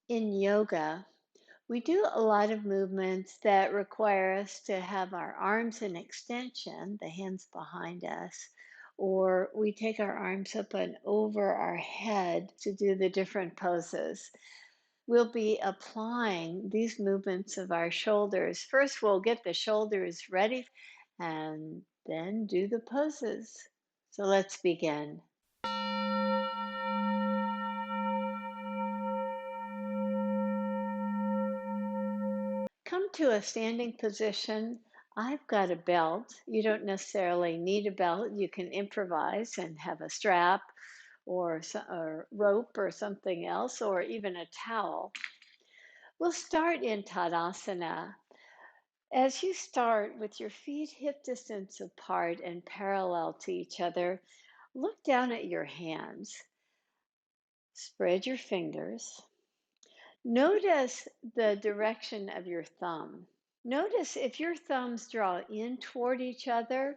In yoga, we do a lot of movements that require us to have our arms in extension, the hands behind us, or we take our arms up and over our head to do the different poses. We'll be applying these movements of our shoulders. First, we'll get the shoulders ready and then do the poses. So let's begin. Come to a standing position. I've got a belt. You don't necessarily need a belt. You can improvise and have a strap or rope or something else, or even a towel. We'll start in tadasana. As you start with your feet hip distance apart and parallel to each other, look down at your hands. Spread your fingers. Notice the direction of your thumb. Notice if your thumbs draw in toward each other,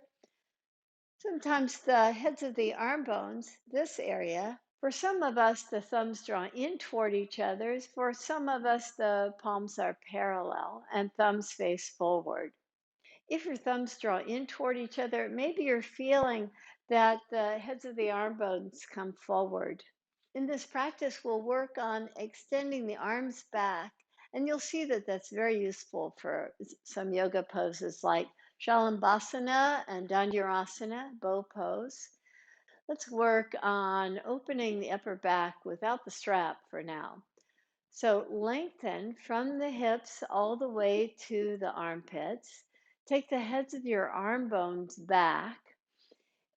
sometimes the heads of the arm bones, this area, for some of us, the thumbs draw in toward each other. For some of us, the palms are parallel and thumbs face forward. If your thumbs draw in toward each other, maybe you're feeling that the heads of the arm bones come forward. In this practice, we'll work on extending the arms back, and you'll see that that's very useful for some yoga poses like salambhasana and dhanurasana, bow pose. Let's work on opening the upper back without the strap for now. So lengthen from the hips all the way to the armpits. Take the heads of your arm bones back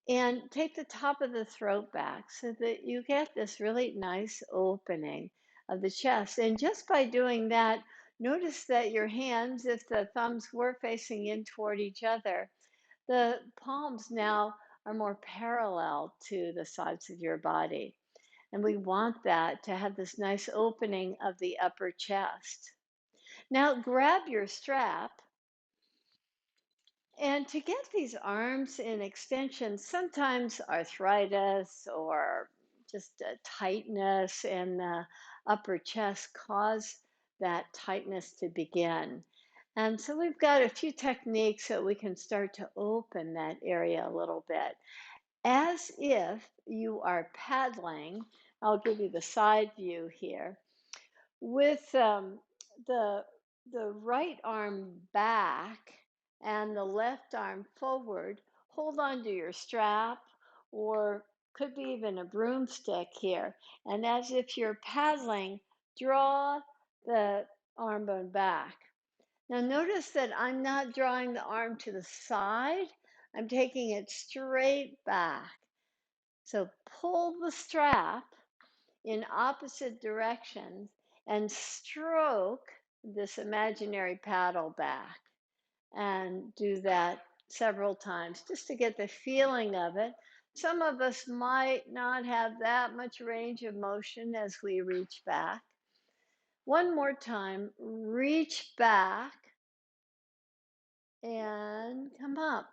and take the top of the throat back so that you get this really nice opening of the chest. And just by doing that, notice that your hands, if the thumbs were facing in toward each other, the palms now are more parallel to the sides of your body. And we want that to have this nice opening of the upper chest. Now grab your strap. And to get these arms in extension, sometimes arthritis or just a tightness in the upper chest cause that tightness to begin. And so we've got a few techniques that we can start to open that area a little bit. As if you are paddling, I'll give you the side view here, with the right arm back and the left arm forward. Hold on to your strap, or could be even a broomstick here. And as if you're paddling, draw the arm bone back. Now notice that I'm not drawing the arm to the side. I'm taking it straight back. So pull the strap in opposite directions and stroke this imaginary paddle back, and do that several times just to get the feeling of it. Some of us might not have that much range of motion as we reach back. One more time, reach back and come up.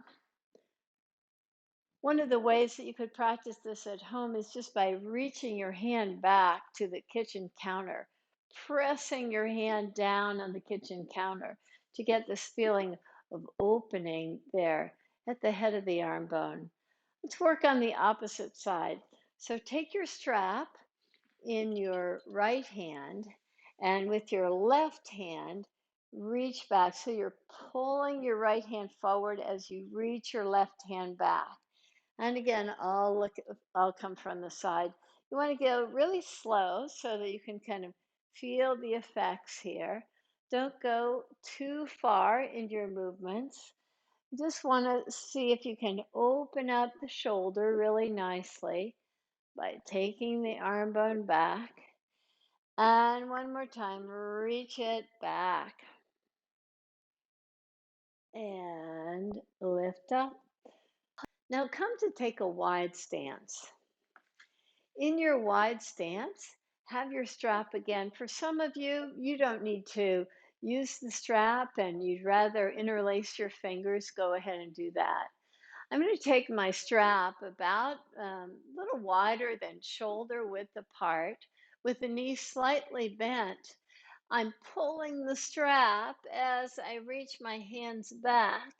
One of the ways that you could practice this at home is just by reaching your hand back to the kitchen counter, pressing your hand down on the kitchen counter to get this feeling of opening there at the head of the arm bone. Let's work on the opposite side. So take your strap in your right hand, and with your left hand, reach back. So you're pulling your right hand forward as you reach your left hand back. And again, I'll come from the side. You want to go really slow so that you can kind of feel the effects here. Don't go too far in your movements. Just want to see if you can open up the shoulder really nicely by taking the arm bone back. And one more time, reach it back and lift up. Now come to take a wide stance. In your wide stance, have your strap again. For some of you, you don't need to use the strap and you'd rather interlace your fingers, go ahead and do that. I'm going to take my strap about a little wider than shoulder width apart. with the knee slightly bent. I'm pulling the strap as I reach my hands back.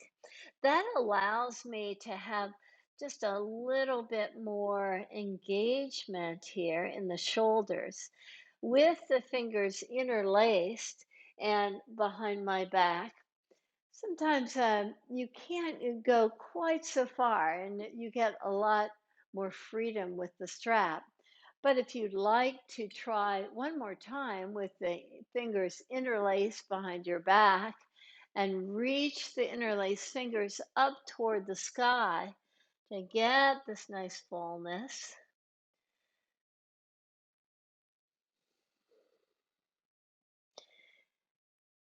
That allows me to have just a little bit more engagement here in the shoulders with the fingers interlaced and behind my back. Sometimes you can't go quite so far and you get a lot more freedom with the strap. But if you'd like to try one more time with the fingers interlaced behind your back and reach the interlaced fingers up toward the sky to get this nice fullness.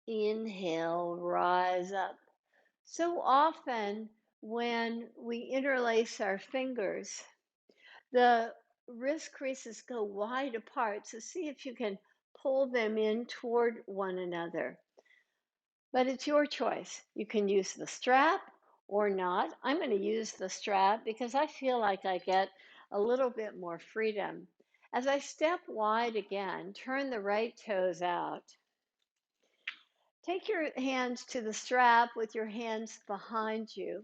Inhale, rise up. So often when we interlace our fingers, the wrist creases go wide apart. So see if you can pull them in toward one another. But it's your choice. You can use the strap or not. I'm going to use the strap because I feel like I get a little bit more freedom. As I step wide again, turn the right toes out. Take your hands to the strap with your hands behind you.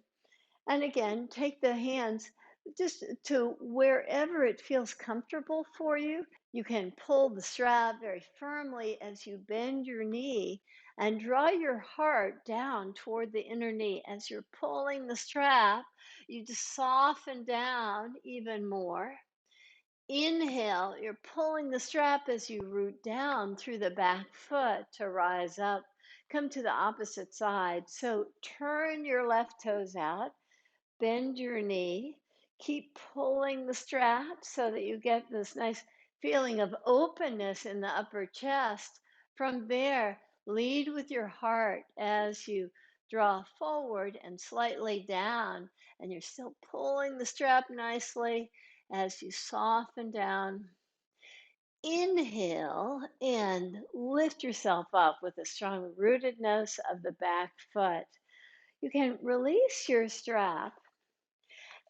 And again, take the hands just to wherever it feels comfortable for you. You can pull the strap very firmly as you bend your knee and draw your heart down toward the inner knee. As you're pulling the strap, you just soften down even more. Inhale, you're pulling the strap as you root down through the back foot to rise up. Come to the opposite side. So turn your left toes out. Bend your knee, keep pulling the strap so that you get this nice feeling of openness in the upper chest. From there, lead with your heart as you draw forward and slightly down, and you're still pulling the strap nicely as you soften down. Inhale and lift yourself up with a strong rootedness of the back foot. You can release your strap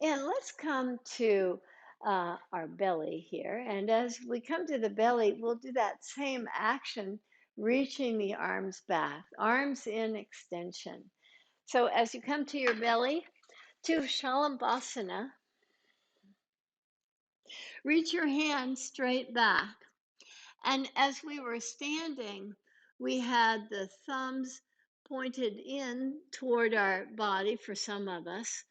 and let's come to our belly here. And as we come to the belly, we'll do that same action, reaching the arms back, arms in extension. So as you come to your belly, to salambhasana, reach your hands straight back. And as we were standing, we had the thumbs pointed in toward our body for some of us.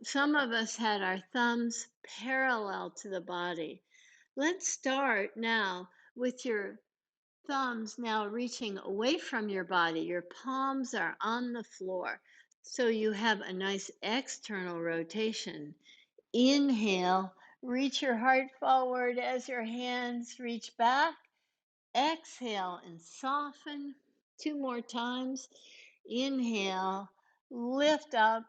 Some of us had our thumbs parallel to the body. Let's start now with your thumbs now reaching away from your body. Your palms are on the floor. So you have a nice external rotation. Inhale, reach your heart forward as your hands reach back. Exhale and soften. Two more times. Inhale, lift up.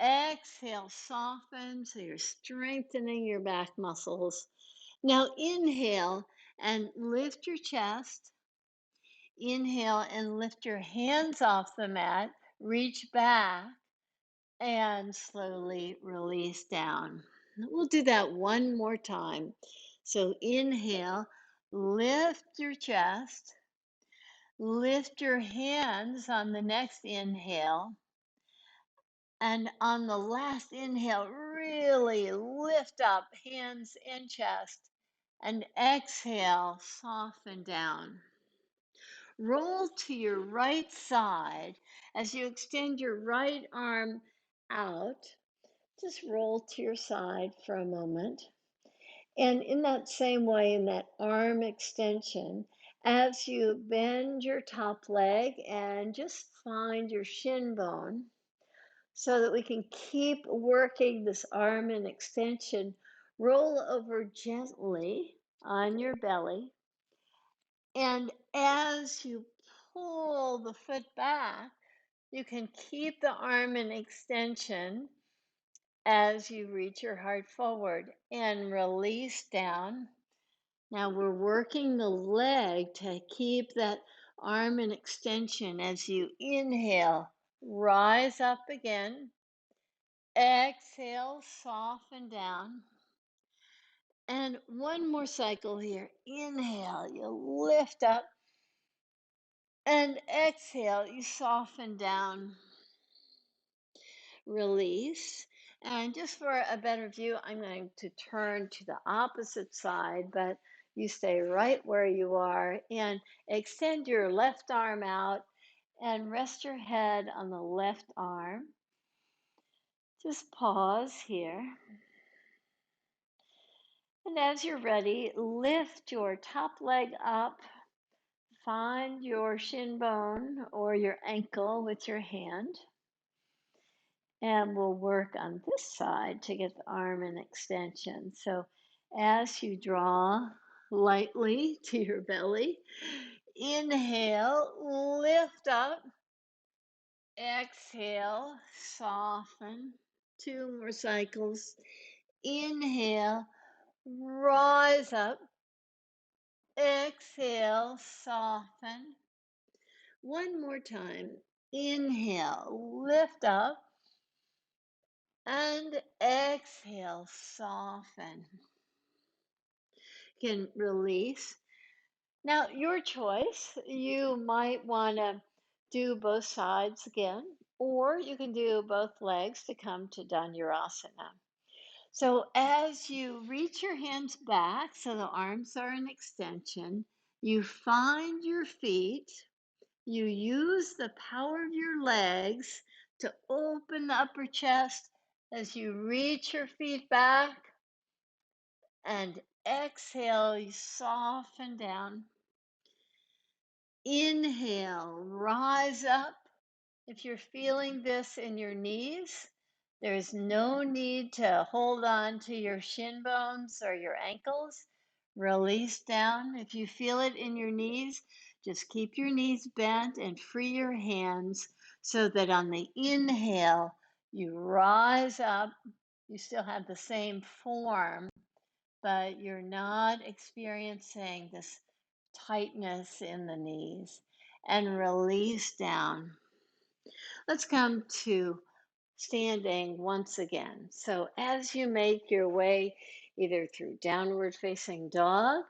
Exhale, soften. So you're strengthening your back muscles. Now inhale and lift your chest. Inhale and lift your hands off the mat. Reach back and slowly release down. We'll do that one more time. So inhale, lift your chest. Lift your hands on the next inhale. And on the last inhale, really lift up hands and chest. And exhale, soften down. Roll to your right side as you extend your right arm out. Just roll to your side for a moment. And in that same way, in that arm extension, as you bend your top leg and just find your shin bone so that we can keep working this arm and extension, roll over gently on your belly. And as you pull the foot back, you can keep the arm in extension as you reach your heart forward and release down. Now we're working the leg to keep that arm in extension as you inhale, rise up again. Exhale, soften down. And one more cycle here. Inhale, you lift up. And exhale, you soften down, release. And just for a better view, I'm going to turn to the opposite side, but you stay right where you are and extend your left arm out and rest your head on the left arm. Just pause here. And as you're ready, lift your top leg up. Find your shin bone or your ankle with your hand. And we'll work on this side to get the arm in extension. So as you draw lightly to your belly, inhale, lift up. Exhale, soften. Two more cycles. Inhale, rise up. Exhale, soften. One more time. Inhale, lift up. And exhale, soften. You can release. Now, your choice. You might want to do both sides again, or you can do both legs to come to dhanurasana. So as you reach your hands back, so the arms are in extension, you find your feet. You use the power of your legs to open the upper chest as you reach your feet back, and exhale, you soften down. Inhale, rise up. If you're feeling this in your knees, there's no need to hold on to your shin bones or your ankles. Release down. If you feel it in your knees, just keep your knees bent and free your hands so that on the inhale, you rise up. You still have the same form, but you're not experiencing this tightness in the knees. And release down. Let's come to standing once again. So as you make your way either through downward facing dog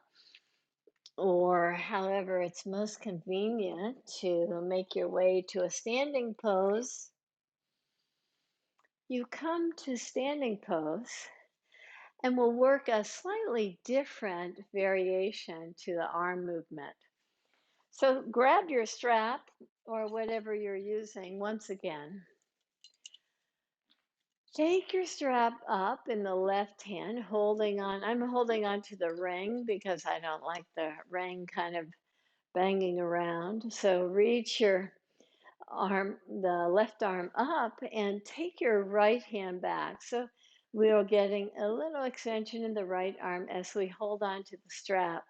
or however it's most convenient to make your way to a standing pose, you come to standing pose and we'll work a slightly different variation to the arm movement. So grab your strap or whatever you're using once again. Take your strap up in the left hand, holding on. I'm holding on to the ring because I don't like the ring kind of banging around. So reach your arm, the left arm up, and take your right hand back. So we are getting a little extension in the right arm as we hold on to the strap.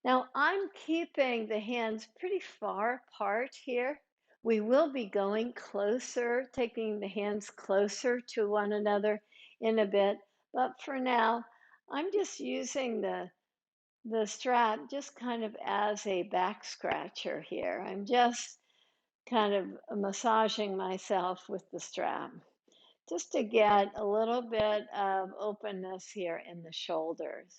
Now I'm keeping the hands pretty far apart here. We will be going closer, taking the hands closer to one another in a bit. But for now, I'm just using the strap just kind of as a back scratcher here. I'm just kind of massaging myself with the strap just to get a little bit of openness here in the shoulders.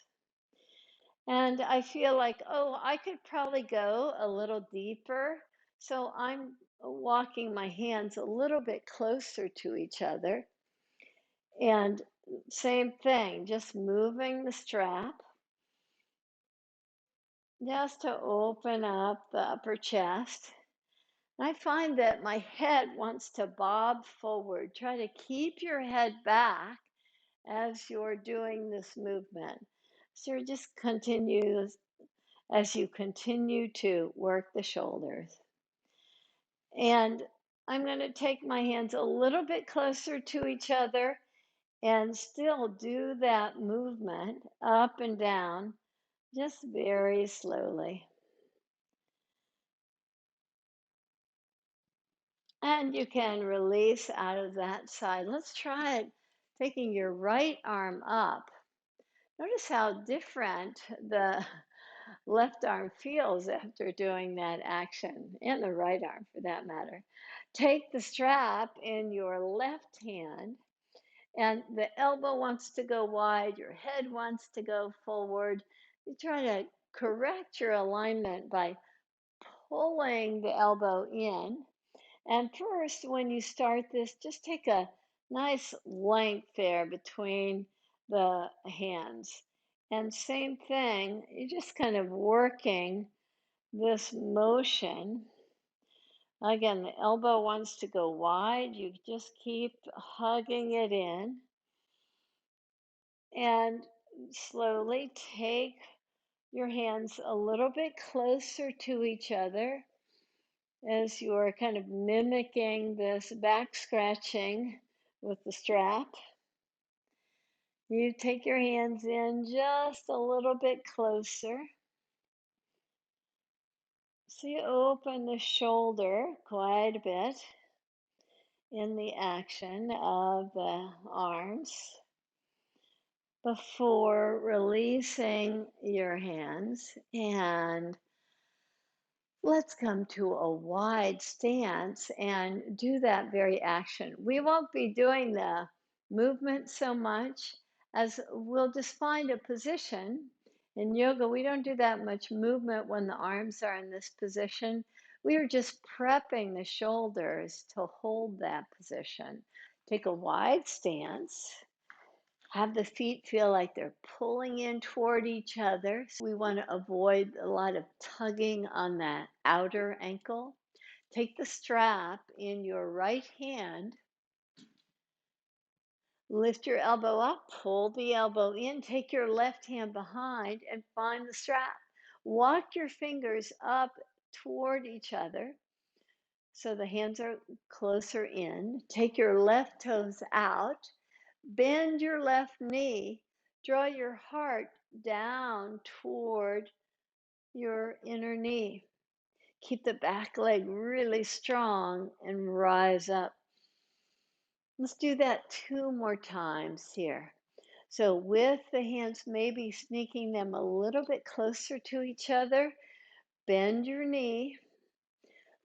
And I feel like, oh, I could probably go a little deeper. So I'm walking my hands a little bit closer to each other. And same thing, just moving the strap just to open up the upper chest. I find that my head wants to bob forward. Try to keep your head back as you're doing this movement. So just continue as you continue to work the shoulders. And I'm going to take my hands a little bit closer to each other and still do that movement up and down, just very slowly. And you can release out of that side. Let's try it, taking your right arm up. Notice how different the left arm feels after doing that action, and the right arm for that matter. Take the strap in your left hand And the elbow wants to go wide, your head wants to go forward. You try to correct your alignment by pulling the elbow in. And first, when you start this, just take a nice length there between the hands. And same thing, you're just kind of working this motion. Again, the elbow wants to go wide. You just keep hugging it in and slowly take your hands a little bit closer to each other as you're kind of mimicking this back scratching with the strap. You take your hands in just a little bit closer. So you open the shoulder quite a bit in the action of the arms before releasing your hands, and let's come to a wide stance and do that very action. We won't be doing the movement so much as we'll just find a position. In yoga, we don't do that much movement when the arms are in this position. We are just prepping the shoulders to hold that position. Take a wide stance. Have the feet feel like they're pulling in toward each other. So we want to avoid a lot of tugging on that outer ankle. Take the strap in your right hand, lift your elbow up, pull the elbow in, take your left hand behind and find the strap. Walk your fingers up toward each other so the hands are closer in. Take your left toes out. Bend your left knee. Draw your heart down toward your inner knee. Keep the back leg really strong and rise up. Let's do that 2 more times here. So with the hands maybe sneaking them a little bit closer to each other, bend your knee,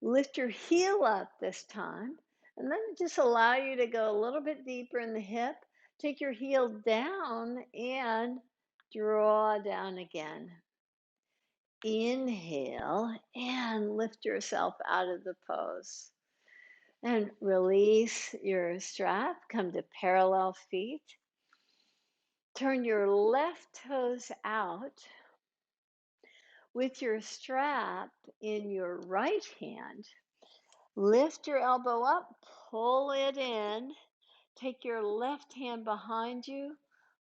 lift your heel up this time, and then just allow you to go a little bit deeper in the hip. Take your heel down and draw down again. Inhale and lift yourself out of the pose. And release your strap. Come to parallel feet. Turn your left toes out with your strap in your right hand. Lift your elbow up, pull it in, take your left hand behind you,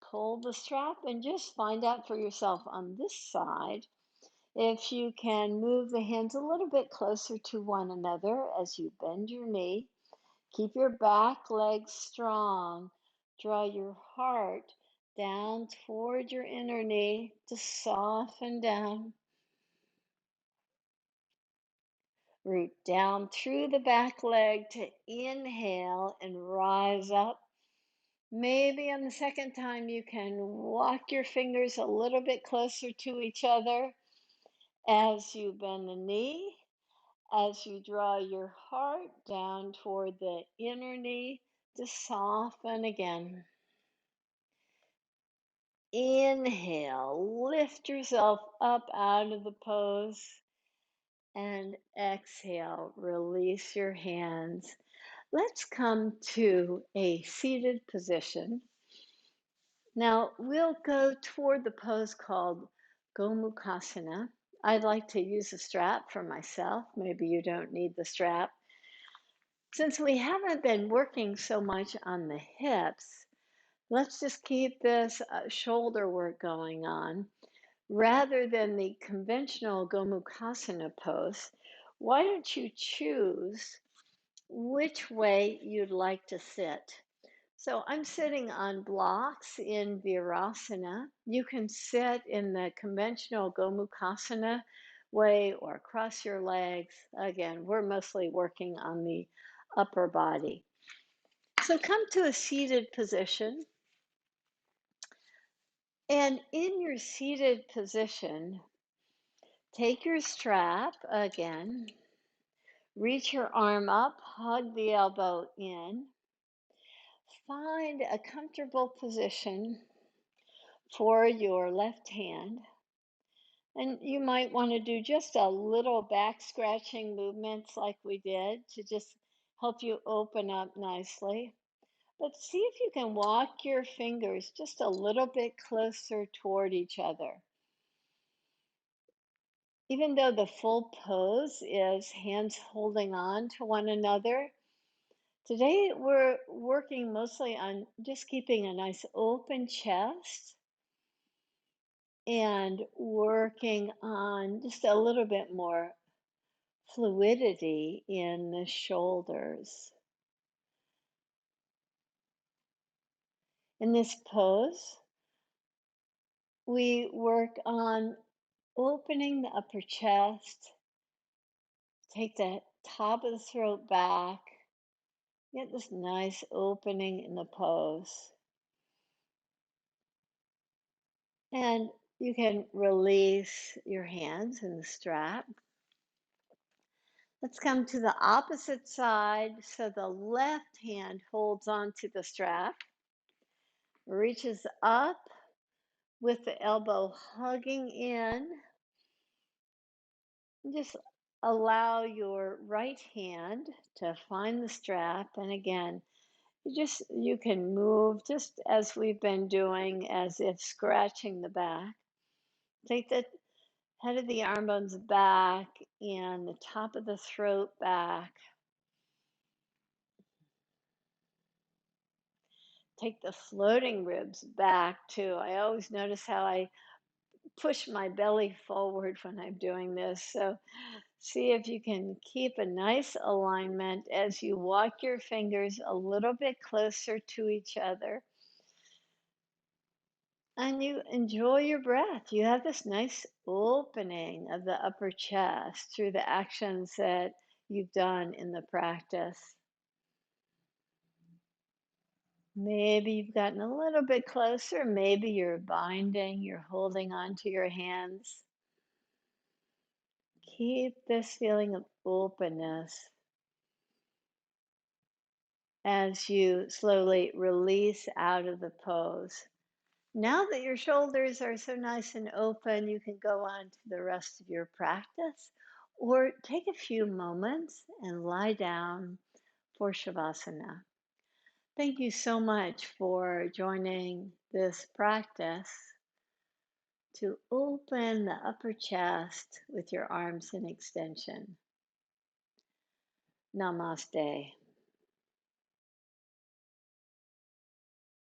pull the strap, and just find out for yourself on this side if you can move the hands a little bit closer to one another as you bend your knee. Keep your back leg strong. Draw your heart down toward your inner knee to soften down. Root down through the back leg to inhale and rise up. Maybe on the second time you can walk your fingers a little bit closer to each other as you bend the knee, as you draw your heart down toward the inner knee to soften again. Inhale, lift yourself up out of the pose, and exhale, release your hands. Let's come to a seated position. Now we'll go toward the pose called gomukasana. I'd like to use a strap for myself. Maybe you don't need the strap. Since we haven't been working so much on the hips, let's just keep this shoulder work going on. Rather than the conventional gomukasana pose, why don't you choose which way you'd like to sit? So I'm sitting on blocks in virasana. You can sit in the conventional gomukasana way or cross your legs. Again, we're mostly working on the upper body. So come to a seated position. And in your seated position, take your strap again, reach your arm up, hug the elbow in, Find a comfortable position for your left hand. And you might want to do just a little back scratching movements like we did to just help you open up nicely. But see if you can walk your fingers just a little bit closer toward each other. Even though the full pose is hands holding on to one another, today we're working mostly on just keeping a nice open chest and working on just a little bit more fluidity in the shoulders. In this pose, we work on opening the upper chest, take the top of the throat back, get this nice opening in the pose. And you can release your hands in the strap. Let's come to the opposite side. So the left hand holds onto the strap, reaches up with the elbow hugging in. Just allow your right hand to find the strap. And again, you can move just as we've been doing, as if scratching the back. Take the head of the arm bones back and the top of the throat back. Take the floating ribs back too. I always notice how I push my belly forward when I'm doing this. So see if you can keep a nice alignment as you walk your fingers a little bit closer to each other. And you enjoy your breath. You have this nice opening of the upper chest through the actions that you've done in the practice. Maybe you've gotten a little bit closer. Maybe you're binding, you're holding on to your hands. Keep this feeling of openness as you slowly release out of the pose. Now that your shoulders are so nice and open, you can go on to the rest of your practice or take a few moments and lie down for Shavasana. Thank you so much for joining this practice to open the upper chest with your arms in extension. Namaste.